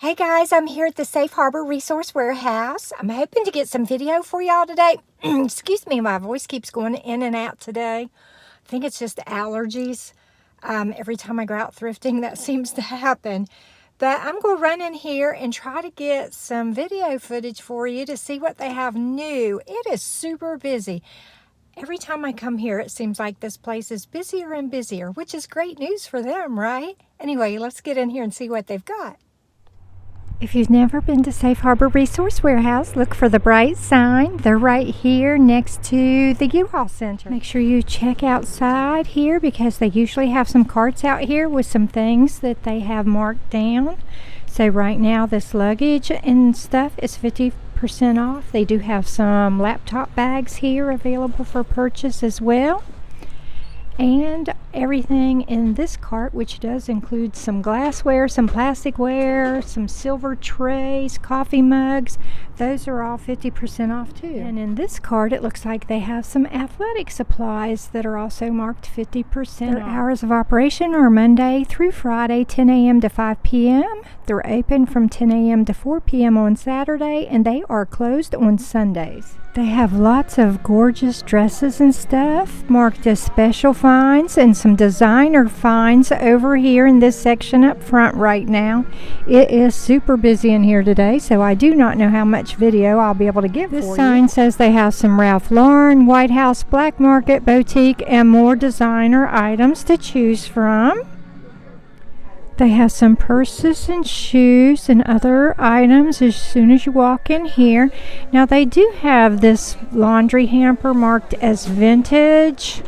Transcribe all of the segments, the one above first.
Hey guys, I'm here at the Safe Harbor Resource Warehouse. I'm hoping to get some video for y'all today. Excuse me, my voice keeps going in and out today. I think it's just allergies. Every time I go out thrifting, that seems to happen. But I'm going to run in here and try to get some video footage for you to see what they have new. It is super busy. Every time I come here, it seems like this place is busier and busier, which is great news for them, right? Anyway, let's get in here and see what they've got. If you've never been to Safe Harbor Resource Warehouse, look for the bright sign. They're right here next to the U-Haul Center. Make sure you check outside here because they usually have some carts out here with some things that they have marked down. So right now this luggage and stuff is 50% off. They do have some laptop bags here available for purchase as well. And everything in this cart, which does include some glassware, some plasticware, some silver trays, coffee mugs, those are all 50% off too. And in this cart, it looks like they have some athletic supplies that are also marked 50% Their hours of operation are Monday through Friday, 10 a.m. to 5 p.m. They're open from 10 a.m. to 4 p.m. on Saturday, and they are closed on Sundays. They have lots of gorgeous dresses and stuff marked as special finds and some designer finds over here in this section up front right now. It is super busy in here today, so I do not know how much video I'll be able to give for you. This sign says they have some Ralph Lauren, White House, Black Market, Boutique, and more designer items to choose from. They have some purses and shoes and other items as soon as you walk in here. Now they do have this laundry hamper marked as vintage.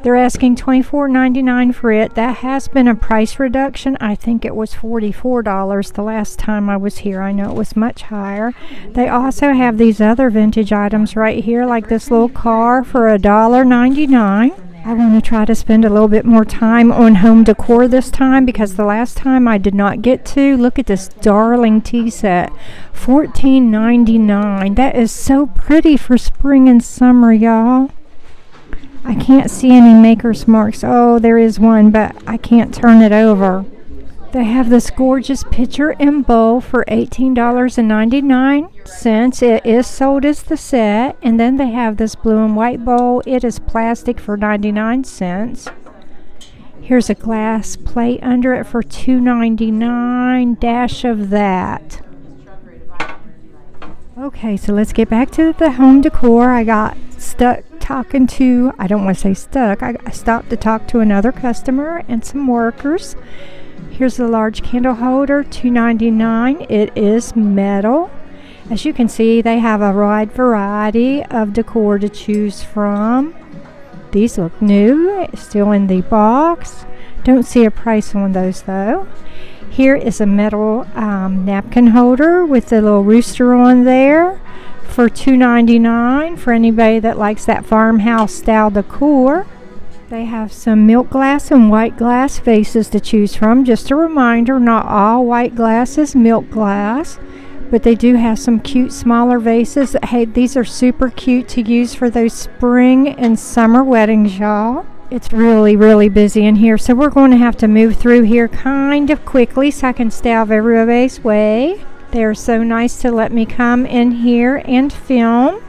They're asking $24.99 for it. That has been a price reduction. I think it was $44 the last time I was here. I know it was much higher. They also have these other vintage items right here, like this little car for $1.99. I want to try to spend a little bit more time on home decor this time because the last time I did not get to. Look at this darling tea set, $14.99. That is so pretty for spring and summer, y'all. I can't see any maker's marks. Oh, there is one, but I can't turn it over. They have this gorgeous pitcher and bowl for $18.99. It is sold as the set. And then they have this blue and white bowl. It is plastic for 99 cents. Here's a glass plate under it for $2.99. Dash of that. Okay, so let's get back to the home decor. I got stuck talking to, I don't want to say stuck. I stopped to talk to another customer and some workers. Here's a large candle holder, $2.99. It is metal. As you can see, they have a wide variety of decor to choose from. These look new, still in the box. Don't see a price on those though. Here is a metal napkin holder with a little rooster on there for $2.99 for anybody that likes that farmhouse style decor. They have some milk glass and white glass vases to choose from. Just a reminder, not all white glass is milk glass, but they do have some cute smaller vases. Hey, these are super cute to use for those spring and summer weddings, y'all. It's really, really busy in here, so we're going to have to move through here kind of quickly so I can stay out of everybody's way. They're so nice to let me come in here and film.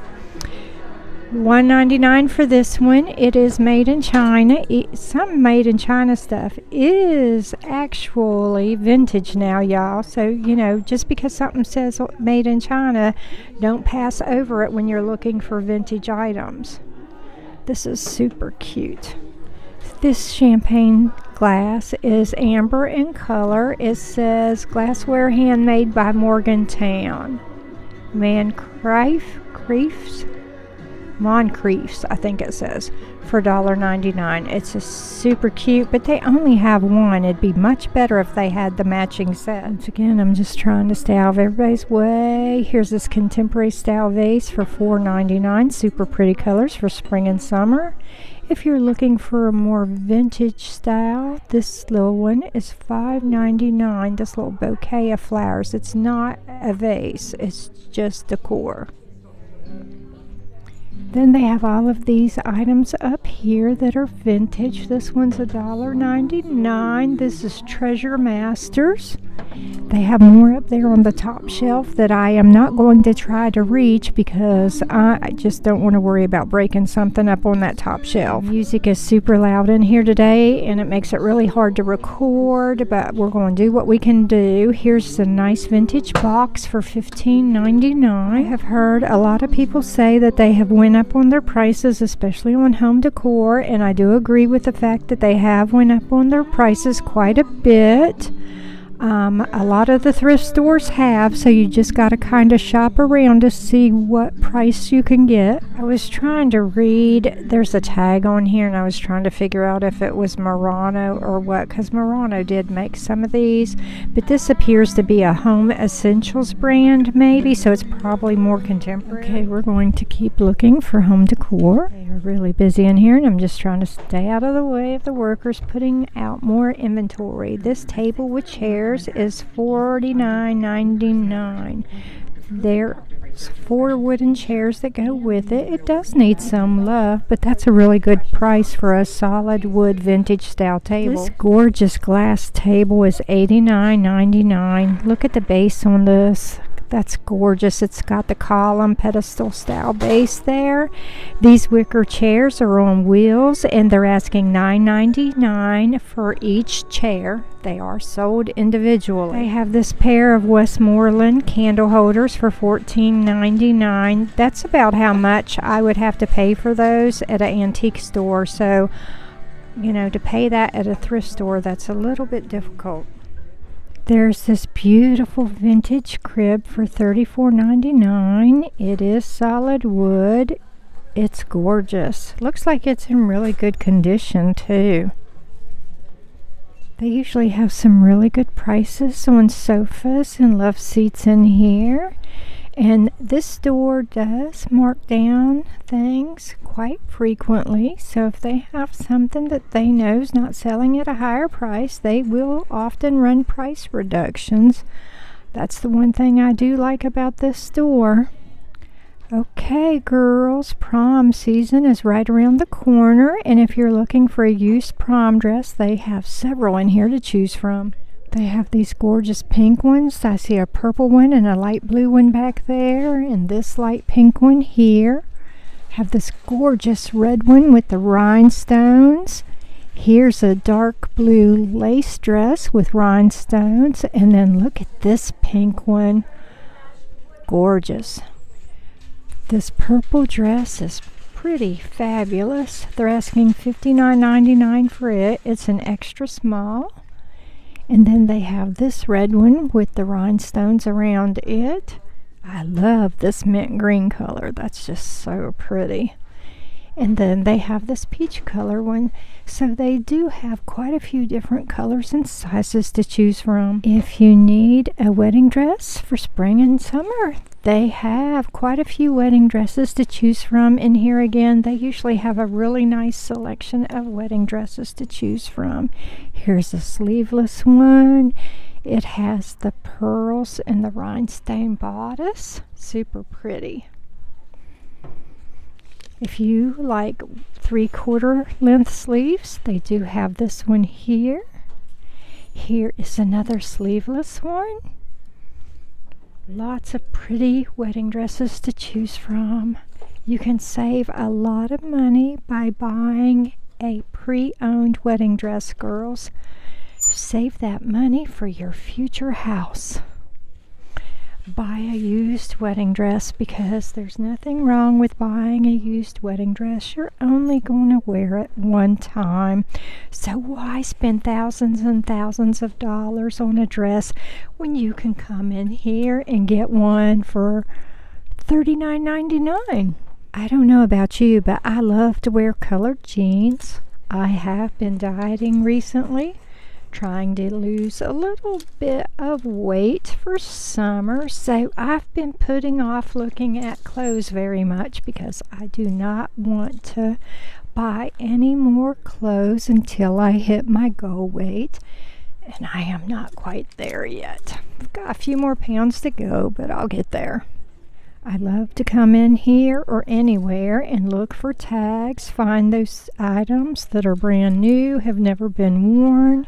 $1.99 for this one. It is made in China. Some made in China stuff is actually vintage now, y'all. So, you know, just because something says made in China, don't pass over it when you're looking for vintage items. This is super cute. This champagne glass is amber in color. It says glassware handmade by Morgantown. Moncriefs, I think it says, for $1.99. It's a super cute, but they only have one. It'd be much better if they had the matching set. Once again, I'm just trying to stay out of everybody's way. Here's this contemporary style vase for $4.99. Super pretty colors for spring and summer. If you're looking for a more vintage style, this little one is $5.99. This little bouquet of flowers. It's not a vase, it's just decor. Then they have all of these items up here that are vintage. This one's $1.99. This is Treasure Masters. They have more up there on the top shelf that I am not going to try to reach because I just don't want to worry about breaking something up on that top shelf. Music is super loud in here today and it makes it really hard to record, but we're going to do what we can do. Here's a nice vintage box for $15.99. I have heard a lot of people say that they have went up on their prices, especially on home decor, and I do agree with the fact that they have went up on their prices quite a bit. A lot of the thrift stores have, so you just got to kind of shop around to see what price you can get. I was trying to read, there's a tag on here, and I was trying to figure out if it was Murano or what, because Murano did make some of these, but this appears to be a home essentials brand maybe, so it's probably more contemporary. Okay, we're going to keep looking for home decor. They are really busy in here, and I'm just trying to stay out of the way of the workers putting out more inventory. This table with chairs is $49.99. There's 4 wooden chairs that go with it. It does need some love, but that's a really good price for a solid wood vintage style table. This gorgeous glass table is $89.99. Look at the base on this. That's gorgeous. It's got the column pedestal style base there. These wicker chairs are on wheels and they're asking $9.99 for each chair. They are sold individually. They have this pair of Westmoreland candle holders for $14.99. That's about how much I would have to pay for those at an antique store. So, you know, to pay that at a thrift store, that's a little bit difficult. There's this beautiful vintage crib for $34.99. It is solid wood. It's gorgeous. Looks like it's in really good condition too. They usually have some really good prices on sofas and love seats in here. And this store does mark down things quite frequently. So if they have something that they know is not selling at a higher price, they will often run price reductions. That's the one thing I do like about this store. Okay, girls, prom season is right around the corner. And if you're looking for a used prom dress, they have several in here to choose from. They have these gorgeous pink ones. I see a purple one and a light blue one back there, and this light pink one here. Have this gorgeous red one with the rhinestones. Here's a dark blue lace dress with rhinestones, and then look at this pink one. Gorgeous. This purple dress is pretty fabulous. They're asking $59.99 for it. It's an extra small. And then they have this red one with the rhinestones around it. I love this mint green color. That's just so pretty. And then they have this peach color one. So they do have quite a few different colors and sizes to choose from. If you need a wedding dress for spring and summer, they have quite a few wedding dresses to choose from. And here again, they usually have a really nice selection of wedding dresses to choose from. Here's a sleeveless one. It has the pearls and the rhinestone bodice. Super pretty. If you like 3/4 length sleeves, they do have this one here. Here is another sleeveless one. Lots of pretty wedding dresses to choose from. You can save a lot of money by buying a pre-owned wedding dress, girls. Save that money for your future house. Buy a used wedding dress because there's nothing wrong with buying a used wedding dress. You're only going to wear it one time. So why spend thousands and thousands of dollars on a dress when you can come in here and get one for $39.99? I don't know about you, but I love to wear colored jeans. I have been dieting recently, trying to lose a little bit of weight for summer, so I've been putting off looking at clothes very much because I do not want to buy any more clothes until I hit my goal weight, and I am not quite there yet. I've got a few more pounds to go, but I'll get there. I love to come in here or anywhere and look for tags, find those items that are brand new, have never been worn.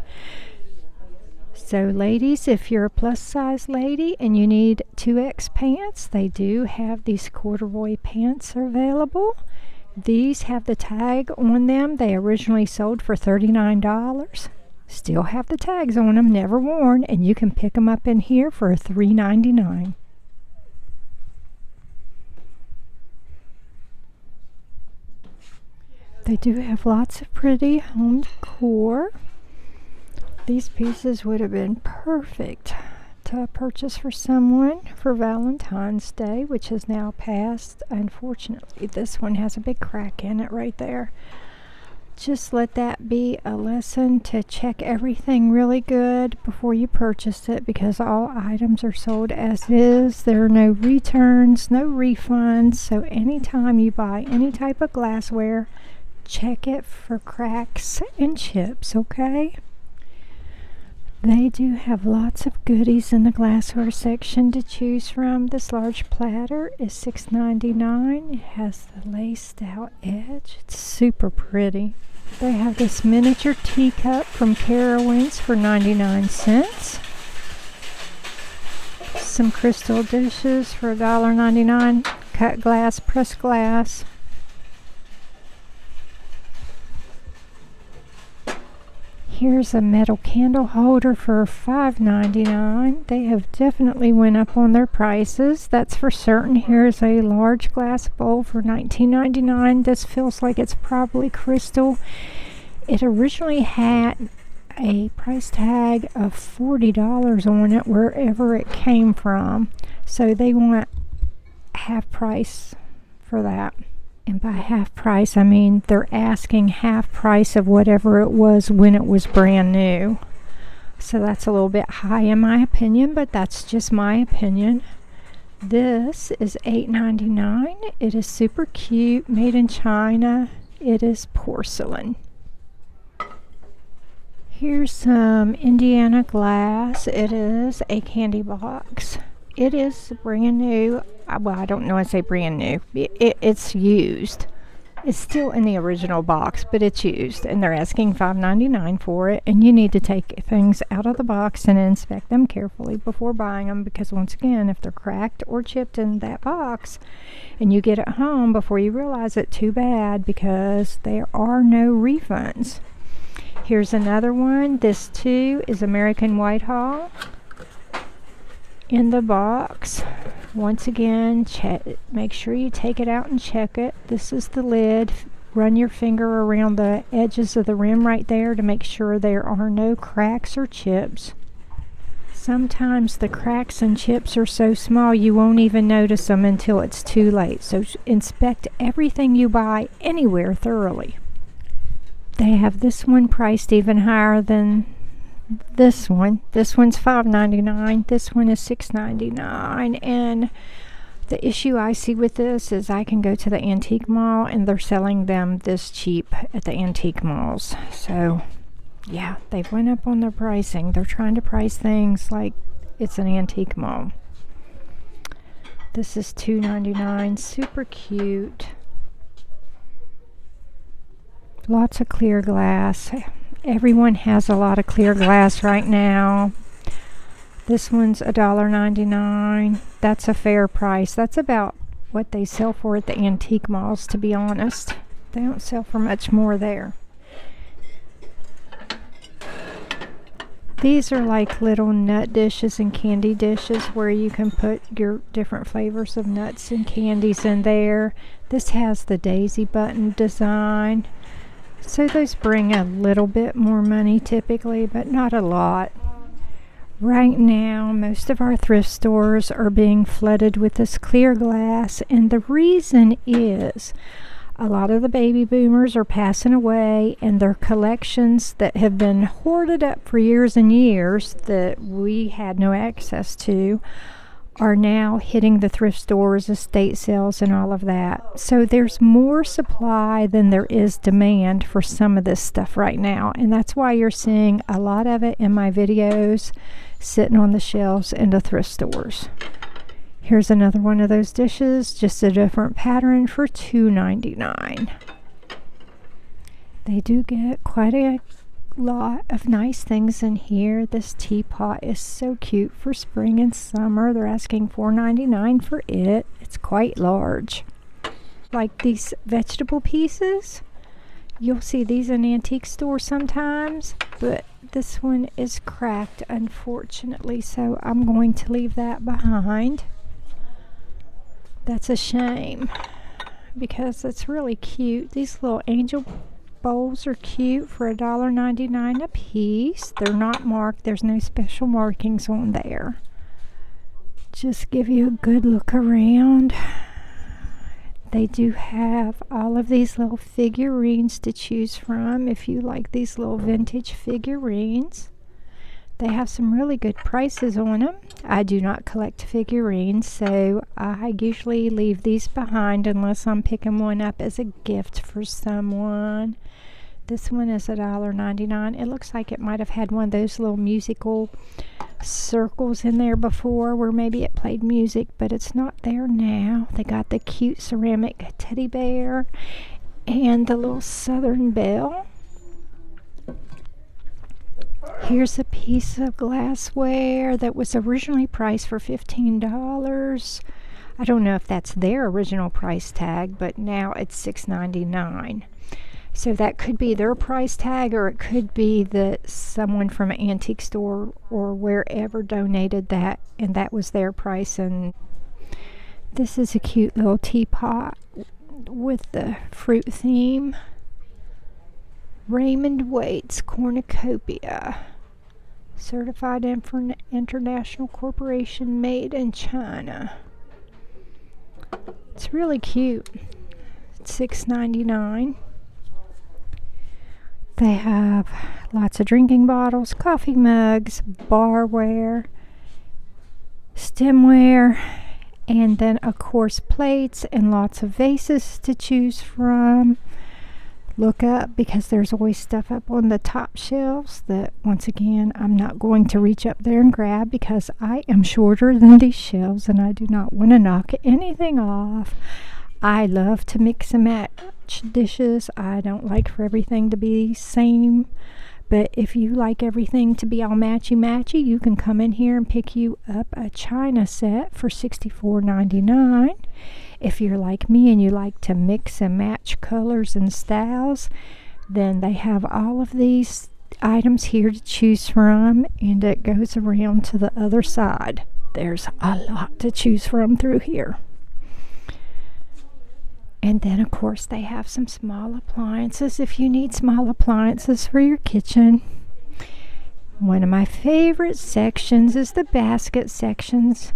So ladies, if you're a plus size lady and you need 2X pants, they do have these corduroy pants available. These have the tag on them. They originally sold for $39. Still have the tags on them, never worn, and you can pick them up in here for $3.99. They do have lots of pretty home decor. These pieces would have been perfect to purchase for someone for Valentine's Day, which has now passed. Unfortunately, this one has a big crack in it right there. Just let that be a lesson to check everything really good before you purchase it, because all items are sold as is. There are no returns, no refunds. So anytime you buy any type of glassware, check it for cracks and chips, okay? They do have lots of goodies in the glassware section to choose from. This large platter is $6.99. It has the laced out edge. It's super pretty. They have this miniature teacup from Carowinds for 99 cents. Some crystal dishes for $1.99. Cut glass, pressed glass. Here's a metal candle holder for $5.99. They have definitely went up on their prices, that's for certain. Here's a large glass bowl for $19.99. This feels like it's probably crystal. It originally had a price tag of $40 on it wherever it came from. So they want half price for that. And by half price, I mean they're asking half price of whatever it was when it was brand new. So that's a little bit high in my opinion, but that's just my opinion. This is $8.99. It is super cute, made in China. It is porcelain. Here's some Indiana glass. It is a candy box. It is brand new. Well, I don't know I say brand new. It's used. It's still in the original box, but it's used. And they're asking $5.99 for it. And you need to take things out of the box and inspect them carefully before buying them. Because once again, if they're cracked or chipped in that box and you get it home before you realize it, too bad, because there are no refunds. Here's another one. This too is American Whitehall. In the box, once again, make sure you take it out and check it. This is the lid. Run your finger around the edges of the rim right there to make sure there are no cracks or chips. Sometimes the cracks and chips are so small you won't even notice them until it's too late. So inspect everything you buy anywhere thoroughly. They have this one priced even higher than this one. This one's $5.99. This one is $6.99. And the issue I see with this is I can go to the antique mall and they're selling them this cheap at the antique malls. So yeah, they've went up on their pricing. They're trying to price things like it's an antique mall. This is $2.99. Super cute. Lots of clear glass. Everyone has a lot of clear glass right now. This one's $1.99. That's a fair price. That's about what they sell for at the antique malls, to be honest. They don't sell for much more there. These are like little nut dishes and candy dishes where you can put your different flavors of nuts and candies in there. This has the daisy button design. So those bring a little bit more money typically, but not a lot. Right now, most of our thrift stores are being flooded with this clear glass, and the reason is a lot of the baby boomers are passing away, and their collections that have been hoarded up for years and years that we had no access to are now hitting the thrift stores, estate sales, and all of that. So there's more supply than there is demand for some of this stuff right now. And that's why you're seeing a lot of it in my videos sitting on the shelves in the thrift stores. Here's another one of those dishes, just a different pattern for $2.99. They do get quite a lot of nice things in here. This teapot is so cute for spring and summer. They're asking $4.99 for it. It's quite large. Like these vegetable pieces, you'll see these in antique stores sometimes, but this one is cracked, unfortunately, so I'm going to leave that behind. That's a shame because it's really cute. These little angel bowls are cute for $1.99 a piece. They're not marked. There's no special markings on there. Just give you a good look around. They do have all of these little figurines to choose from if you like these little vintage figurines. They have some really good prices on them. I do not collect figurines, so I usually leave these behind unless I'm picking one up as a gift for someone. This one is $1.99. It looks like it might have had one of those little musical circles in there before where maybe it played music, but it's not there now. They got the cute ceramic teddy bear and the little Southern Belle. Here's a piece of glassware that was originally priced for $15. I don't know if that's their original price tag, but now it's $6.99. So that could be their price tag, or it could be that someone from an antique store or wherever donated that, and that was their price. And this is a cute little teapot with the fruit theme. Raymond Waite's Cornucopia. Certified International Corporation, made in China. It's really cute. It's $6.99. They have lots of drinking bottles, coffee mugs, barware, stemware, and then of course plates and lots of vases to choose from. Look up because there's always stuff up on the top shelves that, once again, I'm not going to reach up there and grab because I am shorter than these shelves and I do not want to knock anything off. I love to mix and match dishes. I don't like for everything to be same. But if you like everything to be all matchy-matchy, you can come in here and pick you up a china set for $64.99. If you're like me and you like to mix and match colors and styles, then they have all of these items here to choose from, and it goes around to the other side. There's a lot to choose from through here. And then, of course, they have some small appliances if you need small appliances for your kitchen. One of my favorite sections is the basket sections.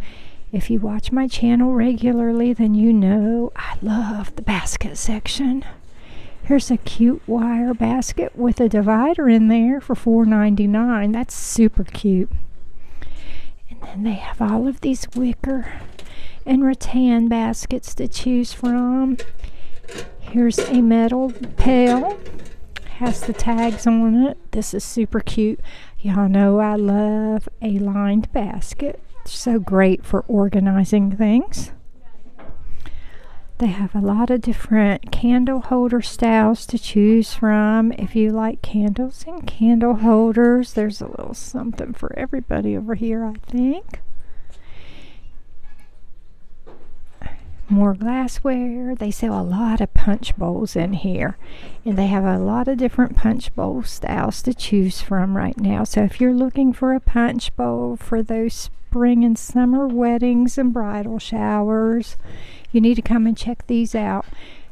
If you watch my channel regularly, then you know I love the basket section. Here's a cute wire basket with a divider in there for $4.99. That's super cute. And then they have all of these wicker and rattan baskets to choose from. Here's a metal pail. Has the tags on it. This is super cute. Y'all know I love a lined basket. It's so great for organizing things. They have a lot of different candle holder styles to choose from. If you like candles and candle holders, there's a little something for everybody over here, I think. More glassware. They sell a lot of punch bowls in here, and they have a lot of different punch bowl styles to choose from right now. So if you're looking for a punch bowl for those spring and summer weddings and bridal showers, you need to come and check these out.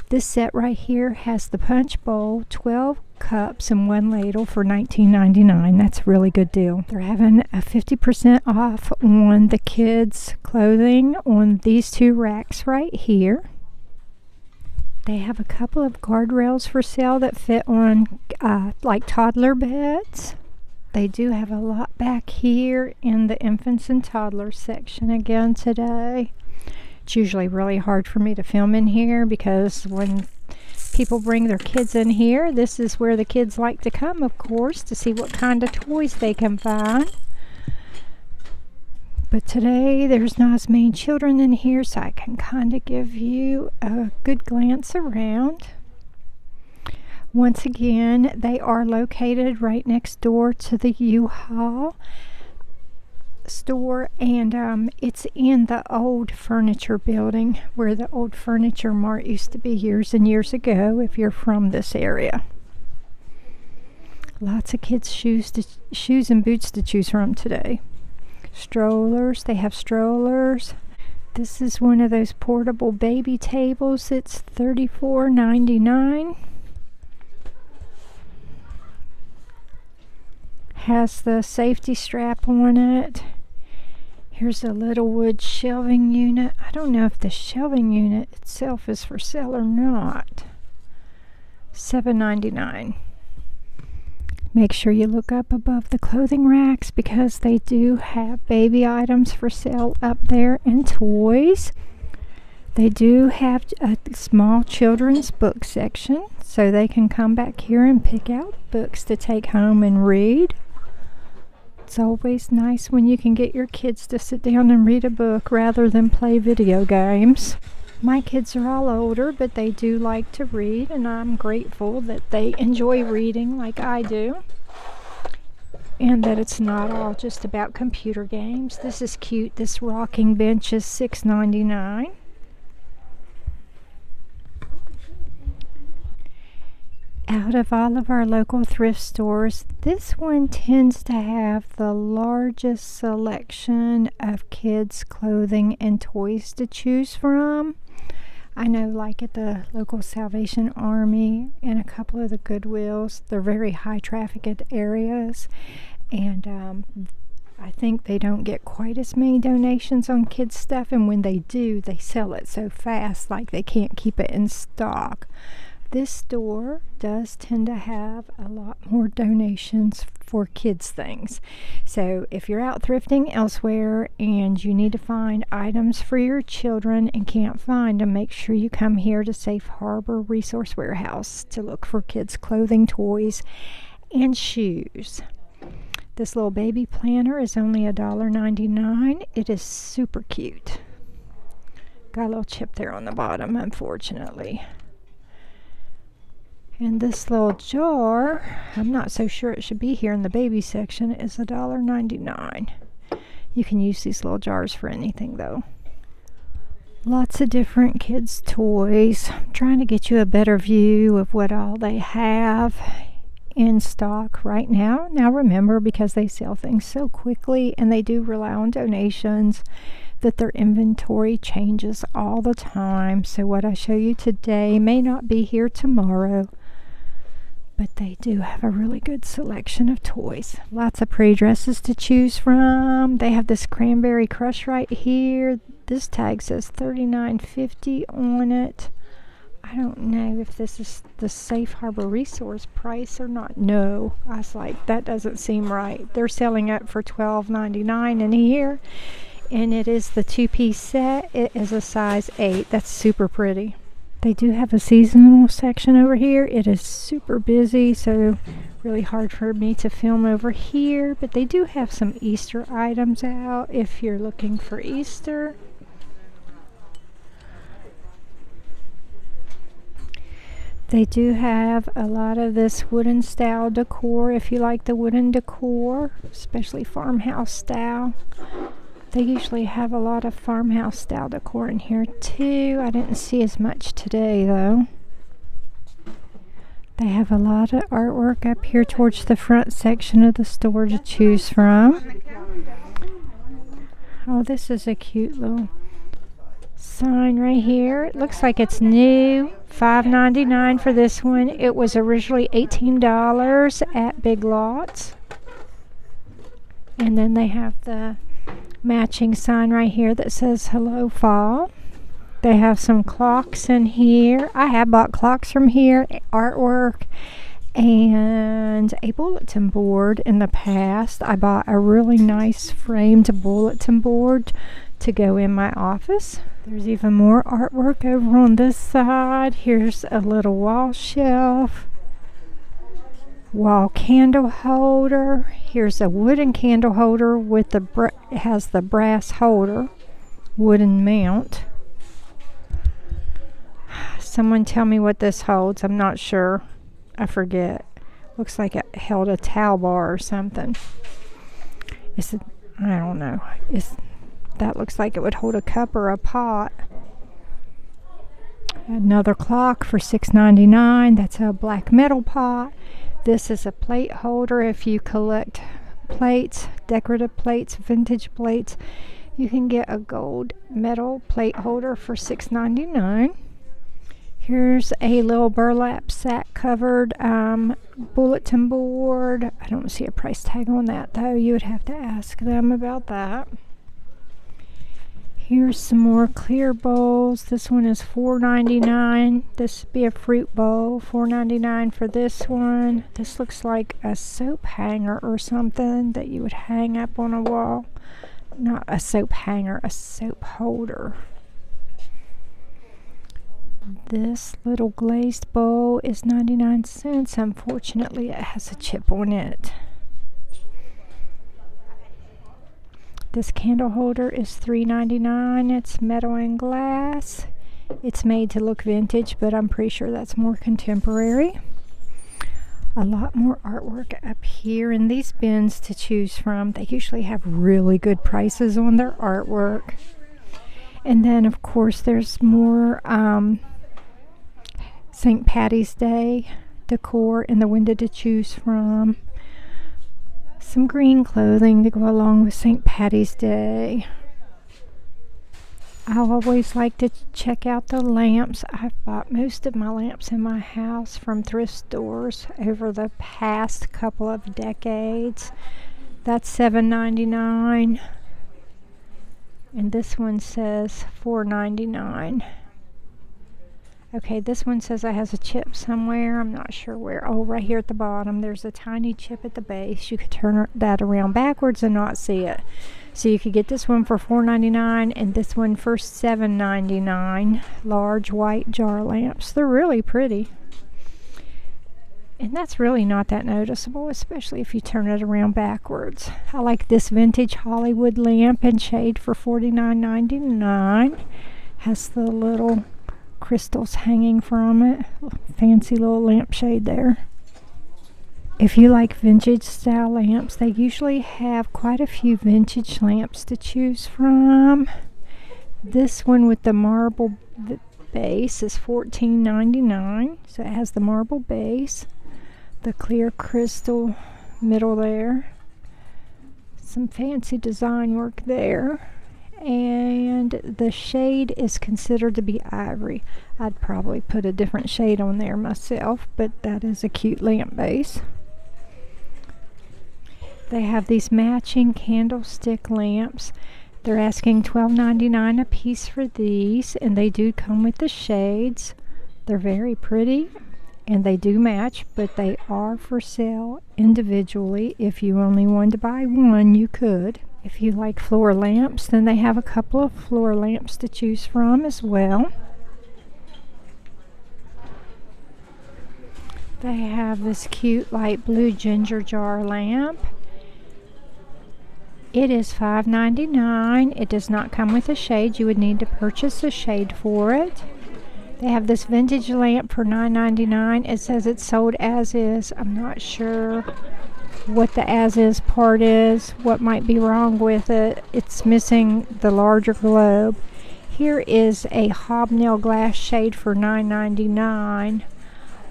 This set right here has the punch bowl, 12 cups and 1 ladle for $19.99. That's a really good deal. They're having a 50% off on the kids' clothing on these 2 racks right here. They have a couple of guardrails for sale that fit on like toddler beds. They do have a lot back here in the infants and toddlers section again today. It's usually really hard for me to film in here because when people bring their kids in here, this is where the kids like to come, of course, to see what kind of toys they can find. But today there's not as many children in here, so I can kind of give you a good glance around. Once again, they are located right next door to the U-Haul store, and it's in the old furniture building where the old furniture mart used to be years and years ago, if you're from this area. Lots of kids' shoes and boots to choose from today. Strollers, they have strollers. This is one of those portable baby tables. It's $34.99. Has the safety strap on it. Here's a little wood shelving unit. I don't know if the shelving unit itself is for sale or not. $7.99. Make sure you look up above the clothing racks because they do have baby items for sale up there and toys. They do have a small children's book section, so they can come back here and pick out books to take home and read. It's always nice when you can get your kids to sit down and read a book rather than play video games. My kids are all older, but they do like to read, and I'm grateful that they enjoy reading like I do, and that it's not all just about computer games. This is cute. This rocking bench is $6.99. Out of all of our local thrift stores, this one tends to have the largest selection of kids' clothing and toys to choose from. I know, like at the local Salvation Army and a couple of the Goodwills, they're very high trafficked areas, and I think they don't get quite as many donations on kids' stuff, and when they do, they sell it so fast like they can't keep it in stock. This store does tend to have a lot more donations for kids' things. So if you're out thrifting elsewhere and you need to find items for your children and can't find them, make sure you come here to Safe Harbor Resource Warehouse to look for kids' clothing, toys, and shoes. This little baby planner is only $1.99. It is super cute. Got a little chip there on the bottom, unfortunately. And this little jar, I'm not so sure it should be here in the baby section, is $1.99. You can use these little jars for anything though. Lots of different kids' toys. I'm trying to get you a better view of what all they have in stock right now. Now remember, because they sell things so quickly and they do rely on donations, that their inventory changes all the time. So what I show you today may not be here tomorrow, but they do have a really good selection of toys. Lots of pretty dresses to choose from. They have this Cranberry Crush right here. This tag says $39.50 on it. I don't know if this is the Safe Harbor Resource price or not. No, I was like, that doesn't seem right. They're selling it for $12.99 in here, and it is the two-piece set. It is a size 8. That's super pretty. They do have a seasonal section over here. It is super busy, so really hard for me to film over here, but they do have some Easter items out if you're looking for Easter. They do have a lot of this wooden style decor if you like the wooden decor, especially farmhouse style. They usually have a lot of farmhouse style decor in here too. I didn't see as much today though. They have a lot of artwork up here towards the front section of the store to choose from. Oh, this is a cute little sign right here. It looks like it's new. $5.99 for this one. It was originally $18 at Big Lots. And then they have the matching sign right here that says Hello Fall. They have some clocks in here. I have bought clocks from here, artwork, and a bulletin board in the past. I bought a really nice framed bulletin board to go in my office. There's even more artwork over on this side. Here's a little wall shelf, wall candle holder. Here's a wooden candle holder with the it has the brass holder, wooden mount. Someone tell me what this holds. I'm not sure. I forget. Looks like it held a towel bar or something. I don't know. That looks like it would hold a cup or a pot. Another clock for $6.99. That's a black metal pot. This is a plate holder. If you collect plates, decorative plates, vintage plates, you can get a gold metal plate holder for $6.99. Here's a little burlap sack covered bulletin board. I don't see a price tag on that though. You would have to ask them about that. Here's some more clear bowls. This one is $4.99. This would be a fruit bowl. $4.99 for this one. This looks like a soap hanger or something that you would hang up on a wall. Not a soap hanger, a soap holder. This little glazed bowl is 99 cents. Unfortunately, it has a chip on it. This candle holder is $3.99. It's metal and glass. It's made to look vintage, but I'm pretty sure that's more contemporary. A lot more artwork up here in these bins to choose from. They usually have really good prices on their artwork. And then, of course, there's more St. Patty's Day decor in the window to choose from. Some green clothing to go along with St. Patty's Day. I always like to check out the lamps. I've bought most of my lamps in my house from thrift stores over the past couple of decades. That's $7.99. And this one says $4.99. Okay, this one says it has a chip somewhere. I'm not sure where. Oh, right here at the bottom. There's a tiny chip at the base. You could turn that around backwards and not see it. So you could get this one for $4.99 and this one for $7.99. Large white jar lamps. They're really pretty. And that's really not that noticeable, especially if you turn it around backwards. I like this vintage Hollywood lamp and shade for $49.99. Has the little crystals hanging from it. Fancy little lampshade there. If you like vintage style lamps, they usually have quite a few vintage lamps to choose from. This one with the marble base is $14.99. So it has the marble base, the clear crystal middle there, some fancy design work there. And the shade is considered to be ivory. I'd probably put a different shade on there myself, but that is a cute lamp base. They have these matching candlestick lamps. They're asking $12.99 a piece for these, and they do come with the shades. They're very pretty, and they do match, but they are for sale individually. If you only wanted to buy one, you could. If you like floor lamps, then they have a couple of floor lamps to choose from as well. They have this cute light blue ginger jar lamp. It is $5.99. It does not come with a shade. You would need to purchase a shade for it. They have this vintage lamp for $9.99. It says it's sold as is. I'm not sure what the as is part is, what might be wrong with it. It's missing the larger globe. Here is a hobnail glass shade for $9.99.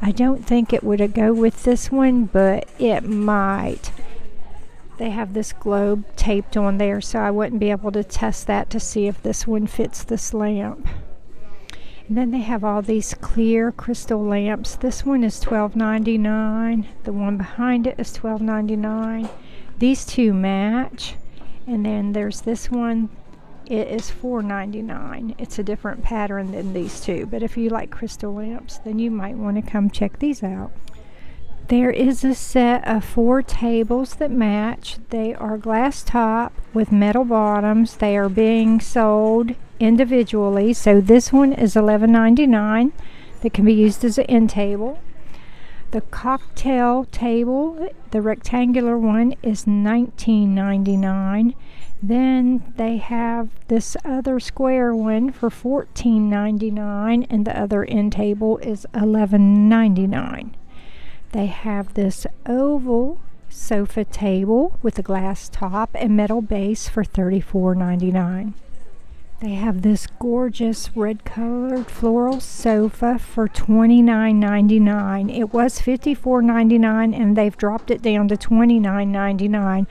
I don't think it would go with this one, but it might. They have this globe taped on there, so I wouldn't be able to test that to see if this one fits this lamp. And then they have all these clear crystal lamps. This one is $12.99. The one behind it is $12.99. These two match. And then there's this one. It is $4.99. It's a different pattern than these two. But if you like crystal lamps, then you might want to come check these out. There is a set of 4 tables that match. They are glass top with metal bottoms. They are being sold individually. So this one is $11.99. That can be used as an end table. The cocktail table, the rectangular one, is $19.99. Then they have this other square one for $14.99, and the other end table is $11.99. They have this oval sofa table with a glass top and metal base for $34.99. They have this gorgeous red colored floral sofa for $29.99. It was $54.99 and they've dropped it down to $29.99.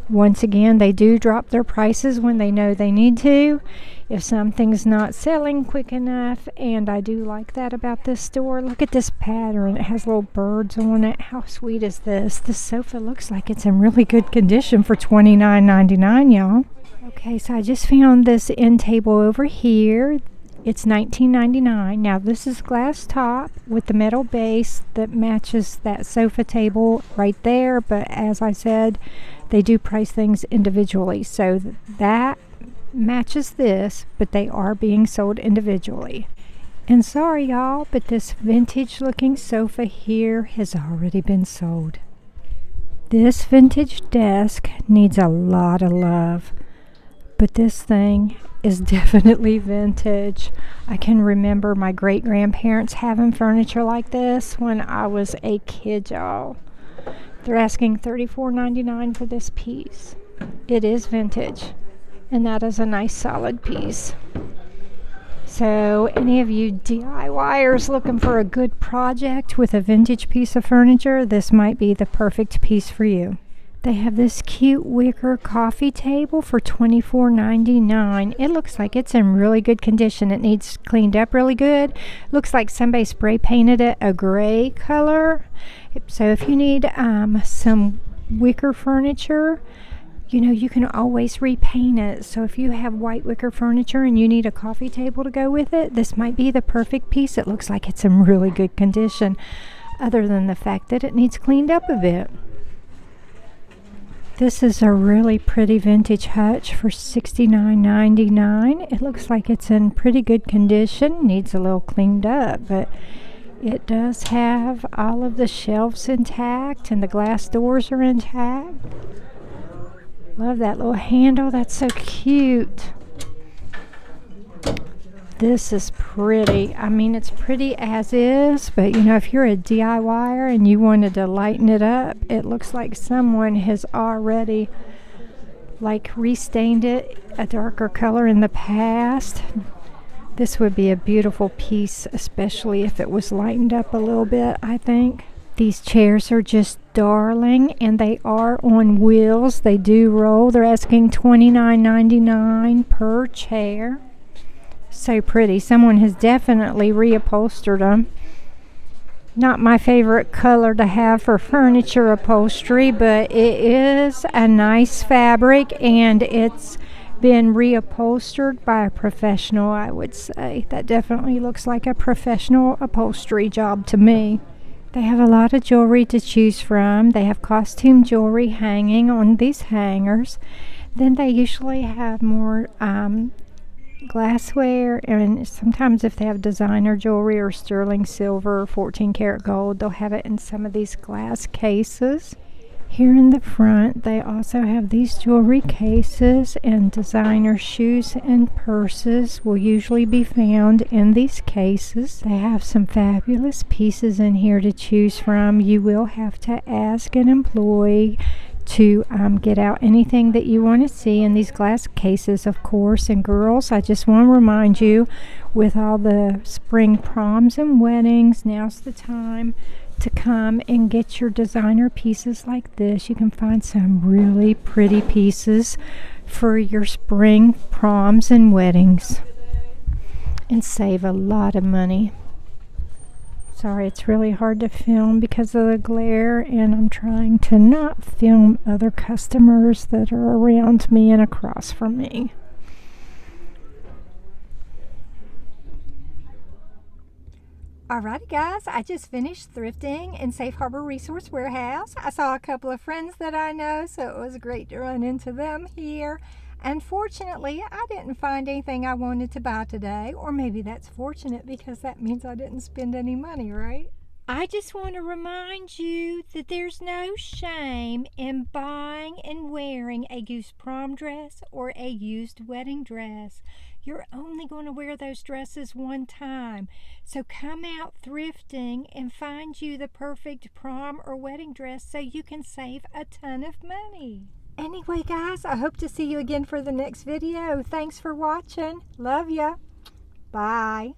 Once again, they do drop their prices when they know they need to, if something's not selling quick enough, and I do like that about this store. Look at this pattern. It has little birds on it. How sweet is this? This sofa looks like it's in really good condition for $29.99, y'all. Okay, so I just found this end table over here. It's $19.99. Now this is glass top with the metal base that matches that sofa table right there, but as I said, they do price things individually, so that matches this, but they are being sold individually. And sorry y'all, but this vintage looking sofa here has already been sold. This vintage desk needs a lot of love, but this thing is definitely vintage. I can remember my great-grandparents having furniture like this when I was a kid, y'all. They're asking $34.99 for this piece. It is vintage, and that is a nice solid piece. So any of you DIYers looking for a good project with a vintage piece of furniture, this might be the perfect piece for you. They have this cute wicker coffee table for $24.99. It looks like it's in really good condition. It needs cleaned up really good. Looks like somebody spray painted it a gray color. So if you need some wicker furniture, you know, you can always repaint it. So if you have white wicker furniture and you need a coffee table to go with it, this might be the perfect piece. It looks like it's in really good condition, other than the fact that it needs cleaned up a bit. This is a really pretty vintage hutch for $69.99. It looks like it's in pretty good condition. Needs a little cleaned up, but it does have all of the shelves intact and the glass doors are intact. Love that little handle. That's so cute. This is pretty. I mean, it's pretty as is, but you know, if you're a DIYer and you wanted to lighten it up, it looks like someone has already like restained it a darker color in the past. This would be a beautiful piece, especially if it was lightened up a little bit, I think. These chairs are just darling, and they are on wheels. They do roll. They're asking $29.99 per chair. So pretty. Someone has definitely reupholstered them. Not my favorite color to have for furniture upholstery, but it is a nice fabric, and it's been reupholstered by a professional, I would say. That definitely looks like a professional upholstery job to me. They have a lot of jewelry to choose from. They have costume jewelry hanging on these hangers. Then they usually have more glassware, and sometimes if they have designer jewelry or sterling silver, 14 karat gold, they'll have it in some of these glass cases. Here in the front, they also have these jewelry cases, and designer shoes and purses will usually be found in these cases. They have some fabulous pieces in here to choose from. You will have to ask an employee to get out anything that you want to see in these glass cases, of course. And girls, I just want to remind you, with all the spring proms and weddings, now's the time to come and get your designer pieces like this. You can find some really pretty pieces for your spring proms and weddings and save a lot of money. Sorry, it's really hard to film because of the glare, and I'm trying to not film other customers that are around me and across from me. Alrighty guys, I just finished thrifting in Safe Harbor Resource Warehouse. I saw a couple of friends that I know, so it was great to run into them here. Unfortunately, I didn't find anything I wanted to buy today, or maybe that's fortunate because that means I didn't spend any money, right? I just want to remind you that there's no shame in buying and wearing a used prom dress or a used wedding dress. You're only going to wear those dresses one time. So come out thrifting and find you the perfect prom or wedding dress so you can save a ton of money. Anyway, guys, I hope to see you again for the next video. Thanks for watching. Love ya. Bye.